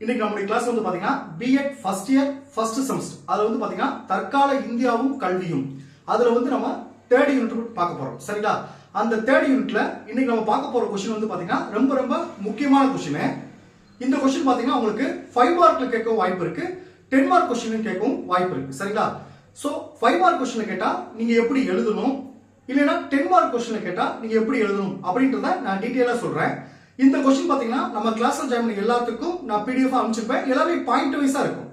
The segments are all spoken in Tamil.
இன்னைக்கு நம்மளுடைய கிளாஸ் வந்து பாத்தீங்கன்னா BEd first year first semester. அதுல வந்து பாத்தீங்கன்னா தற்கால இந்தியாவும் கல்வியும், அதுல வந்து நம்ம தேர்ட் யூனிட் பார்க்க போறோம். சரிங்களா? அந்த தேர்ட் யூனிட்ல இன்னைக்கு நம்ம பார்க்க போற கொஸ்டின் வந்து பாத்தீங்கன்னா ரொம்ப ரொம்ப முக்கியமான கொஸ்டின். இந்த கொஸ்டின் பாத்தீங்கன்னா உங்களுக்கு 5 மார்க்ல கேட்கவும் வாய்ப்பு இருக்கு, 10 மார்க் கொஸ்டின் கேட்கவும் வாய்ப்பு இருக்கு. சரிங்களா? சோ 5 மார்க் கொஸ்டின் கேட்டா நீங்க எப்படி எழுதணும், இல்லனா 10 மார்க் கொஸ்டின் கேட்டா நீங்க எப்படி எழுதணும் அப்படின்றத நான் டீடைலா சொல்றேன். இந்த கொஸ்டின் பாத்தீங்கன்னா நம்ம கிளாஸ்ல ஜாயின் பண்ண எல்லாத்துக்கும் நான் பிடிஎஃப் அனுப்பிச்சிருப்பேன். எல்லாமே பாயிண்ட் வைஸா இருக்கும்.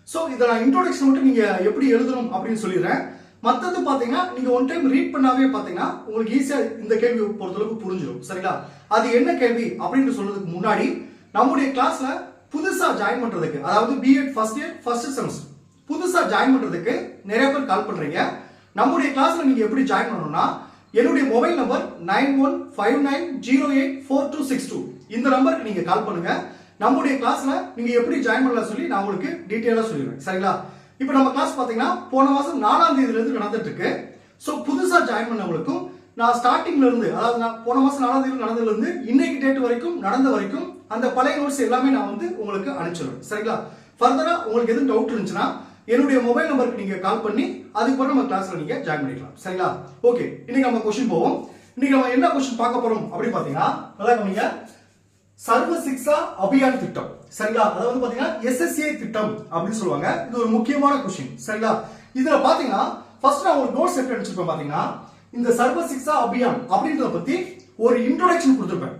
சோ இத நான் இன்ட்ரோடக்ஷன் மட்டும் நீங்க எப்படி எழுதணும் அப்படின்னு சொல்லிடுறேன். மத்தது பாத்தீங்கன்னா நீங்க ஒன் டைம் ரீட் பண்ணாவே பாத்தீங்கன்னா உங்களுக்கு ஈஸியா இந்த கேள்வி பொறுத்தளவுக்கு புரிஞ்சிடும். சரிங்களா? அது என்ன கேள்வி அப்படின்னு சொல்றதுக்கு முன்னாடி நம்முடைய கிளாஸ்ல புதுசா ஜாயின் பண்றதுக்கு, அதாவது B Ed first year first semester புதுசா ஜாயின் பண்றதுக்கு நிறைய பேர் கால் பண்றீங்க. நம்முடைய கிளாஸ்ல நீங்க எப்படி ஜாயின் பண்ணணும்னா என்னுடைய மொபைல் நம்பர் 9159084262 இந்த நம்பருக்கு நீங்க கால் பண்ணுங்க. நம்முடைய கிளாஸ்ல நீங்க எப்படி ஜாயின் பண்ணலாம் சொல்லி நான் உங்களுக்கு டீடைலா சொல்லிடுவேன். சரிங்களா? இப்போ நம்ம கிளாஸ் பாத்தீங்கன்னா போன மாசம் 4ஆம் தேதியில இருந்து நடந்துட்டு இருக்கு. சோ புதுசா ஜாயின் பண்ணவங்களுக்கும் நான் ஸ்டார்டிங்ல இருந்து, அதாவது நான் போன மாசம் 4ஆம் தேதி நடந்ததுல இருந்து இன்னைக்கு டேட் வரைக்கும் நடந்த வரைக்கும் அந்த பழைய நோட்ஸ் எல்லாமே நான் வந்து உங்களுக்கு அனுப்பிச்சிடுவேன். சரிங்களா? ஃபர்தரா உங்களுக்கு எதுவும் டவுட் இருந்துச்சுன்னா என்னுடைய மொபைல் நம்பருக்கு நீங்க கால் பண்ணி அதுக்கப்புறம் நம்ம கிளாஸ்ல நீங்க ஜாயின் பண்ணிக்கலாம். சரிங்களா? ஓகே, இன்னைக்கு நம்ம கொஸ்டின் போவோம். இன்னைக்கு நம்ம என்ன கொஸ்டின் பார்க்க போறோம் அப்படின்னு பாத்தீங்கன்னா, நல்லா கவனிங்க. சர்வ சிக்ஷா அபியான் திட்டம். சரிங்களா? அதாவது பாத்தீங்கன்னா எஸ்எஸ்ஏ திட்டம் அப்படின்னு சொல்லுவாங்க. இது ஒரு முக்கியமான கொஸ்டின். சரிங்களா? இதுல பாத்தீங்கன்னா ஃபர்ஸ்ட் நான் ஒரு நோட்ஸ் எப்படி அனுப்பிச்சிருப்பேன் பாத்தீங்கன்னா, இந்த சர்வ சிக்ஷா அபியான் அப்படின்றத பத்தி ஒரு இன்ட்ரோடக்ஷன் கொடுத்திருப்பேன்.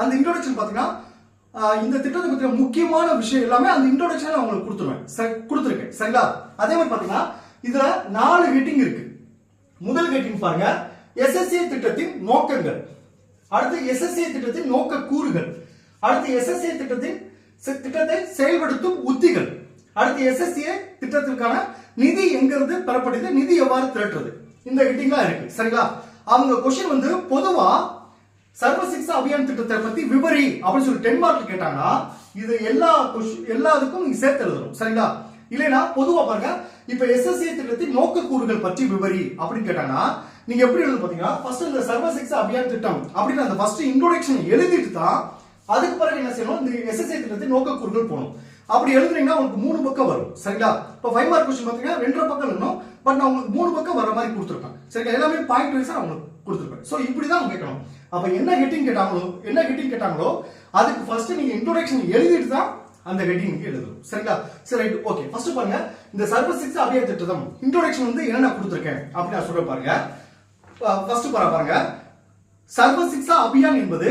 அந்த இன்ட்ரோடக்ஷன் பாத்தீங்கன்னா இந்த திட்டத்தை பத்தின முக்கியமான விஷயம் எல்லாமே அந்த இன்ட்ரோடக்ஷன்ல உங்களுக்கு கொடுத்துருக்கேன். சரிங்களா? அதே மாதிரி பாத்தீங்கன்னா இதுல 4 ஹெட்டிங் இருக்கு. முதல் ஹெட்டிங் பாருங்க, எஸ்எஸ்ஏ திட்டத்தின் நோக்கங்கள். அடுத்து எஸ்எஸ்ஏ திட்டத்தின் நோக்க கூறுகள். அடுத்து எஸ்எஸ்ஏ திட்டத்தை செயல்படுத்தும் உத்திகள். அடுத்து எஸ்எஸ்ஏ திட்டத்திற்கான நிதி எங்கிருந்து பெறப்படுது, நிதி எவ்வாறு திரட்டுறது, இந்த ஹெட்டிங்லாம் இருக்கு. சரிங்களா? அவங்க கொஸ்டின் வந்து பொதுவா சர்வ சிக்ஷா அபியான் திட்டத்தை பத்தி விவரி அப்படின்னு சொல்லி 10 மார்க் கேட்டாங்கன்னா இது எல்லாத்துக்கும் நீங்க சேர்த்து எழுதணும். சரிங்களா? இல்லைன்னா பொதுவா பாருங்க, இப்ப எஸ்எஸ்ஏ திட்டத்தின் நோக்க கூறுகள் பற்றி விவரி அப்படின்னு கேட்டாங்கன்னா நீங்க எப்படி எழுத பாத்தீங்கன்னா ஃபர்ஸ்ட் இந்த சர்வ சிக்ஷா அபியான் திட்டம் அப்படின்னு அந்த ஃபர்ஸ்ட் இன்ட்ரோடக்ஷன் எழுதிட்டு தான் அதுக்கு பிறகு என்ன செய்யணும், இந்த எஸ்எஸ்ஏ திட்டத்தின் நோக்க கூறுகள் போகணும். அப்படி எழுதுறீங்கன்னா உங்களுக்கு 3 பக்கம் வரும். சரிங்களா? இப்ப 5 மார்க் கொஸ்டின் பாத்தீங்கன்னா 2.5 பக்கம் எழுதணும். பட் நான் உங்களுக்கு 3 பக்கம் வர மாதிரி கொடுத்துருப்பேன். சரிங்களா? எல்லாமே பாயிண்ட் வைஸா நான் உங்களுக்கு கொடுத்துருப்பேன். சோ இப்படிதான் கேட்கணும். அப்ப என்ன ஹெட்டிங் கேட்டாங்களோ அதுக்கு ஃபர்ஸ்ட் நீங்க இன்ட்ரோடக்ஷன் எழுதிட்டு தான் அந்த ஹெட்டிங் எழுதணும். சரிங்களா? சரி, ரைட், ஓகே. ஃபர்ஸ்ட் பாருங்க, இந்த சர்வ சிக்ஷா அபியான் திட்டம் இன்ட்ரோடக்ஷன் வந்து என்ன கொடுத்திருக்கேன் அப்படி நான் சொல்ற பாருங்க. ஃபர்ஸ்ட் பாருங்க, சர்வ சிக்ஷா அபியான் என்பது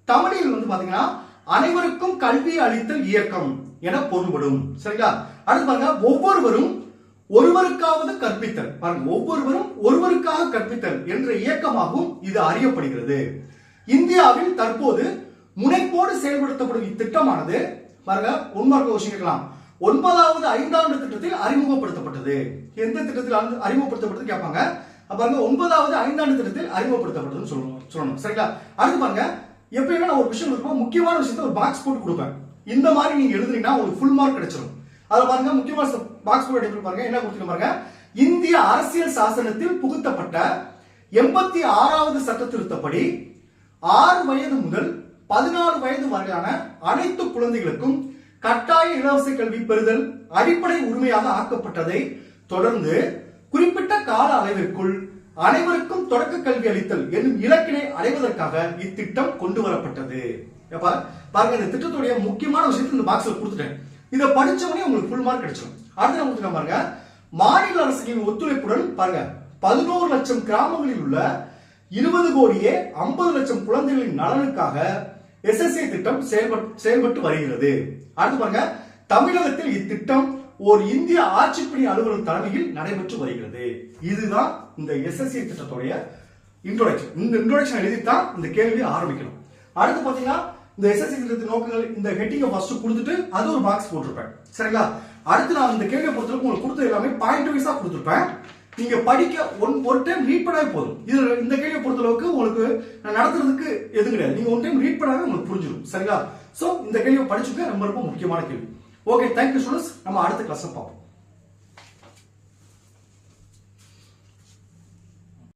தமிழில் வந்து பாத்தீங்கன்னா அனைவருக்கும் கல்வி அளித்தல் இயக்கம் என பொருள்படும். சரிங்களா? அடுத்து பாருங்க, ஒவ்வொருவரும் ஒருவருக்காவது கற்பித்தல். பாருங்க, ஒவ்வொருவரும் ஒருவருக்காக கற்பித்தல் என்ற இயக்கமாகவும் இது அறியப்படுகிறது. இந்தியாவில் தற்போது முனைப்போடு செயல்படுத்தப்படும் இத்திட்டமானது பாருங்க 1 மார்க் கொஸ்டின் கேட்கலாம். 9வது 5ஆண்டு திட்டத்தில் அறிமுகப்படுத்தப்பட்டது. எந்த திட்டத்தில் அறிமுகப்படுத்தப்பட்டது கேட்பாங்க. பாருங்க, 9வது 5ஆண்டு திட்டத்தில் அறிமுகப்படுத்தப்பட்டதுன்னு சொல்லணும். சரிங்களா? அடுத்து பாருங்க, எப்பயுமே நான் ஒரு விஷயம் இருக்கும், முக்கியமான விஷயத்தை ஒரு பாக்ஸ் போட்டு கொடுப்பேன். இந்த மாதிரி நீங்க எழுதுனீங்கன்னா உங்களுக்கு ஃபுல் மார்க் கிடைச்சிடும். அதுல பாருங்க, முக்கியமான பாக்ஸ் போட்டு எடுத்து பாருங்க, என்ன கொடுத்துருக்க பாருங்க. இந்திய அரசியல் சாசனத்தில் புகுத்தப்பட்ட 86வது சட்ட திருத்தப்படி 6 வயது முதல் 14 வயது வரையான அனைத்து குழந்தைகளுக்கும் கட்டாய இலவச கல்வி பெறுதல் அடிப்படை உரிமையாக ஆக்கப்பட்டதை தொடர்ந்து குறிப்பிட்ட கால அளவிற்குள் அனைவருக்கும் தொடக்க கல்வி அளித்தல் என்னும் இலக்கினை அடைவதற்காக இத்திட்டம் கொண்டு வரப்பட்டது. பாருங்க, இந்த திட்டத்துடைய முக்கியமான விஷயத்தை இந்த பாக்ஸ்ல கொடுத்துட்டேன். இதை படிச்சவனே உங்களுக்கு ஃபுல் மார்க் கிடைச்சிடும். அடுத்து நான் கொடுத்துருக்கேன் பாருங்க, மாநில அரசுகளின் ஒத்துழைப்புடன் பாருங்க 11 லட்சம் கிராமங்களில் உள்ள 20 கோடியே 50 லட்சம் குழந்தைகளின் நலனுக்காக எஸ்எஸ்ஏ திட்டம் செயல்பட்டு வருகிறது. அடுத்து பாருங்க, தமிழகத்தில் இத்திட்டம் ஒரு இந்திய ஆட்சிப்பணி அலுவலர் தலைமையில் நடைபெற்று வருகிறது. இதுதான் இந்த எஸ்எஸ்ஏ திட்டத்துடைய இன்ட்ரோடக்ஷன். இந்த இன்ட்ரோடக்ஷன் எழுதித்தான் இந்த கேள்வியை ஆரம்பிக்கணும். அடுத்து பாத்தீங்கன்னா இந்த எஸ்எஸ்ஏ திட்டத்தின் நோக்கங்கள், இந்த ஹெட்டிங்கை ஃபர்ஸ்ட் கொடுத்துட்டு அது ஒரு பாக்ஸ் போட்டிருப்பேன். சரிங்களா? அடுத்து நான் இந்த கேள்வியை பொறுத்தவரைக்கும் உங்களுக்கு கொடுத்த எல்லாமே பாயிண்ட் வைஸா கொடுத்துருப்பேன். நீங்க படிக்க ஒரு டைம் ரீட் பண்ணாவே போதும். இது இந்த கேள்வியை பொறுத்தளவுக்கு உங்களுக்கு நான் நடத்துறதுக்கு எதுவும் கிடையாது. நீங்க 1 டைம் ரீட் பண்ணாவே உங்களுக்கு புரிஞ்சிடும். சரிங்களா? சோ இந்த கேள்வியை படிச்சுக்க ரொம்ப ரொம்ப முக்கியமான கேள்வி. Okay, thank you students. நம்ம அடுத்த கிளாஸ்ல பார்ப்போம்.